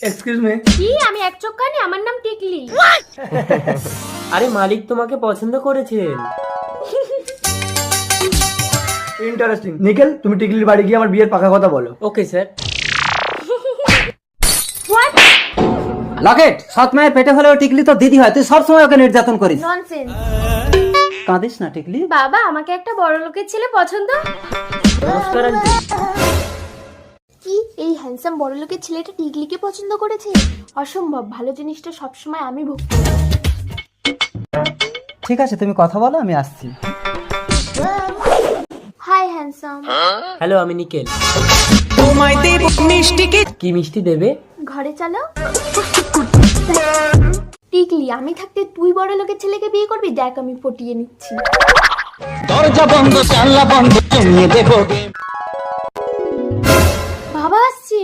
Excuse me. কি? আমি এক চক্কানি, আমার নাম টিকলি। আরে মালিক তোমাকে পছন্দ করেছেন। ইন্টারেস্টিং। নিখিল, তুমি টিকলির বাড়ি গিয়ে আমার বিয়ের পাকা কথা বলো। Okay sir. হোয়াট? লকেট, সৎ মায়ের পেটে হলেও টিকলি তো দিদি হয়, তুই সবসময় ওকে নির্যাতন করিস। ননসেন্স। কাঁদিস না টিকলি। বাবা, আমাকে একটা বড় লোকের ছেলে পছন্দ। নমস্কার আন্টি। কি এই হ্যান্ডসাম বড় লোকের ছেলেটা টিকলিকে পছন্দ করেছে? অসম্ভব। ভালো জিনিসটা সবসময় আমি ভোগ করি। ঠিক আছে, তুমি কথা বলো, আমি আসছি। Hi handsome. হ্যালো, আমি নিকেল। কি মিষ্টি দেবে? ঘরে চলো। টিকলি, আমি থাকতে তুই বড় লোকের ছেলেকে বিয়ে করবি? দেখ আমি পটিয়ে নিচ্ছি। দরজা বন্ধ, জানলা বন্ধ, জমিয়ে দেবো। বাবা আসছে।